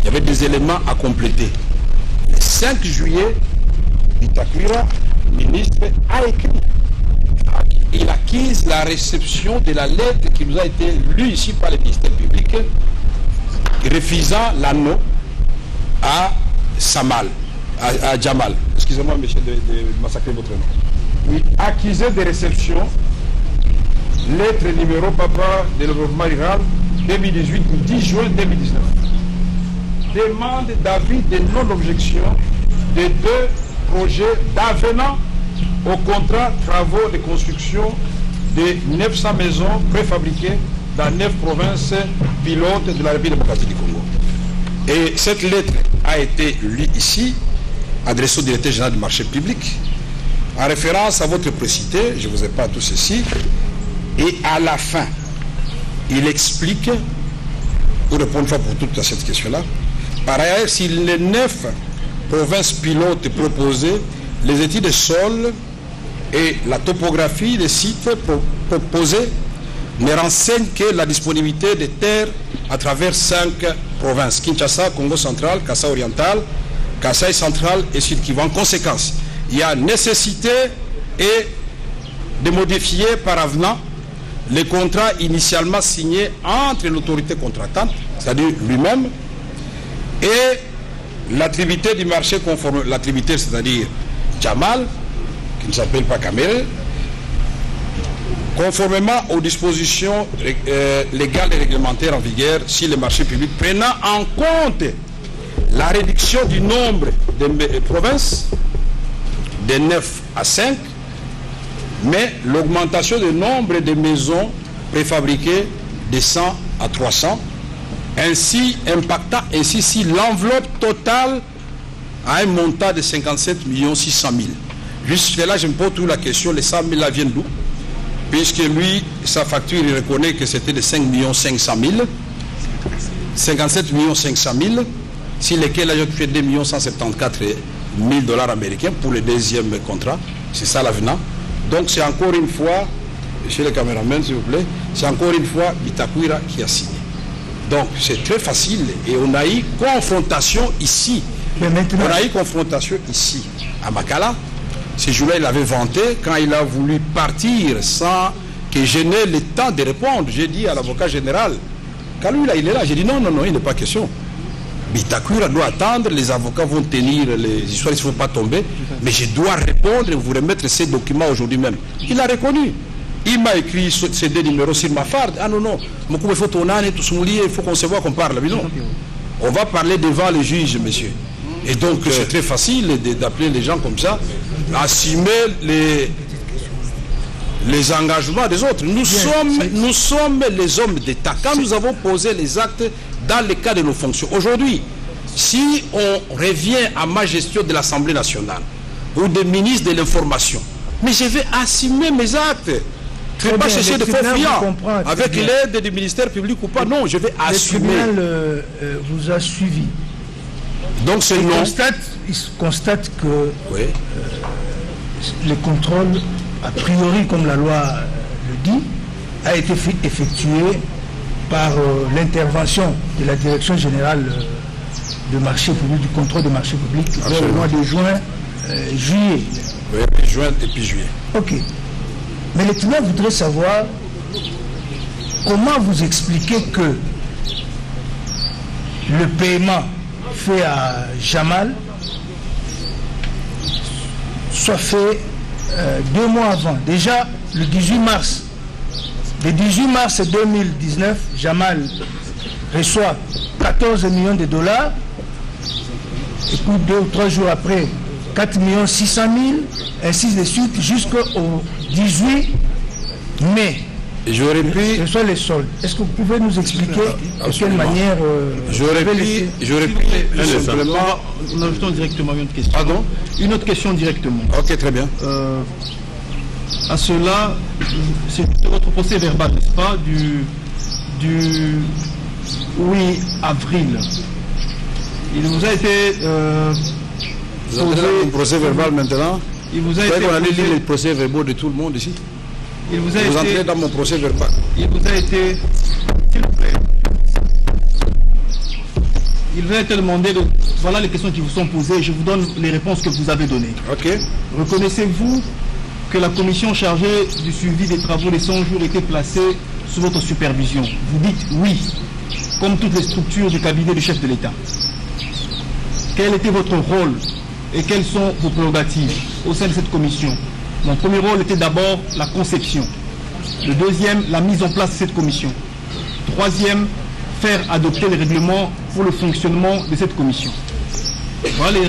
il y avait des éléments à compléter. Le 5 juillet, Bitakwira, ministre, a écrit. Il acquise la réception de la lettre qui nous a été lue ici par le ministère public, refusant l'anneau à Samal, à Jamal. Excusez-moi, monsieur, de massacrer votre nom. Oui, accusé de réception, lettre numéro papa de développement rural 2018, 10 juin 2019. Demande d'avis de non-objection de 2 projets d'avenant au contrat travaux de construction de 900 maisons préfabriquées dans 9 provinces pilotes de la République démocratique du Congo. Et cette lettre a été lue ici, adressée au directeur général du marché public, en référence à votre précité, je ne vous ai pas tout ceci, et à la fin, il explique, pour répondre une fois pour toutes à cette question-là, par ailleurs, si les 9 provinces pilotes proposées, les études de sol et la topographie des sites proposés ne renseignent que la disponibilité des terres à travers 5 provinces, Kinshasa, Congo central, Kasaï oriental, Kasaï central et Sud-Kivu. En conséquence, il y a nécessité et de modifier par avenant les contrats initialement signés entre l'autorité contractante, c'est-à-dire lui-même, et l'attributaire du marché conforme, l'attributaire c'est-à-dire Jamal, qui ne s'appelle pas Kamel, conformément aux dispositions légales et réglementaires en vigueur sur les marchés publics, prenant en compte la réduction du nombre de provinces de 9 à 5, mais l'augmentation du nombre de maisons préfabriquées de 100 à 300, ainsi impactant ainsi si l'enveloppe totale à un montant de 57 600 000. Jusque là, je me pose toute la question, les 100 000 là viennent d'où? Puisque lui, sa facture, il reconnaît que c'était de 5 500 000, 57 500 000, sur lesquels là, j'ai fait 2 174 000 dollars américains pour le deuxième contrat. C'est ça l'avenant. Donc c'est encore une fois, monsieur le caméraman s'il vous plaît, c'est encore une fois Bitakwira qui a signé. Donc c'est très facile et on a eu confrontation ici. Mais maintenant... On a eu confrontation ici à Makala. Ce jour-là, il avait vanté quand il a voulu partir sans que je n'ai le temps de répondre. J'ai dit à l'avocat général, quand lui là, il est là, j'ai dit non, il n'est pas question. Bitakwira doit attendre, les avocats vont tenir les histoires, il ne faut pas tomber, mais je dois répondre et vous remettre ces documents aujourd'hui même. Il a reconnu. Il m'a écrit ces 2 numéros sur ma farde. Ah non, il faut qu'on se voit qu'on parle. Mais non. On va parler devant les juges, monsieur. Et donc, c'est très facile d'appeler les gens comme ça, assumer les engagements des autres. Nous sommes les hommes d'État. Quand nous avons posé les actes dans le cas de nos fonctions. Aujourd'hui, si on revient à ma gestion de l'Assemblée nationale ou des ministres de l'information, mais je vais assumer mes actes. Je ne vais pas chercher de faux fuyants avec l'aide du ministère public ou pas. Non, je vais assumer. Le tribunal vous a suivi. Donc c'est non. Il constate que oui. Le contrôle, a priori, comme la loi le dit, a été effectué par l'intervention de la Direction générale de marché public, du contrôle des marchés publics, vers le mois de juin, juillet. Oui, juin et puis juillet. Ok. Mais le tribunal voudrait savoir comment vous expliquez que le paiement fait à Jamal soit fait 2 mois avant. Déjà, le 18 mars. Le 18 mars 2019, Jamal reçoit 14 millions de dollars. Et puis 2 ou 3 jours après, 4 600 000, ainsi de suite, jusqu'au 18 mai. J'aurais pu... Ce sont les soldes. Est-ce que vous pouvez nous expliquer de quelle manière... J'aurais pu simplement... Nous ajoutons directement une autre question. Pardon? Une autre question directement. Ok, très bien. À cela, c'est votre procès verbal, n'est-ce pas, du 8 avril. Il vous a été... vous avez un procès verbal maintenant? Il vous a été... Vous allez lire les procès verbaux de tout le monde ici? Vous entrez dans mon procès verbal. Il vous a été... S'il vous plaît. il va être demandé voilà les questions qui vous sont posées. Je vous donne les réponses que vous avez données. Ok. Reconnaissez-vous que la commission chargée du suivi des travaux des 100 jours était placée sous votre supervision? Vous dites oui, comme toutes les structures du cabinet du chef de l'État. Quel était votre rôle et quelles sont vos prérogatives au sein de cette commission? Mon premier rôle était d'abord la conception. Le deuxième, la mise en place de cette commission. Troisième, faire adopter les règlements pour le fonctionnement de cette commission. Voilà les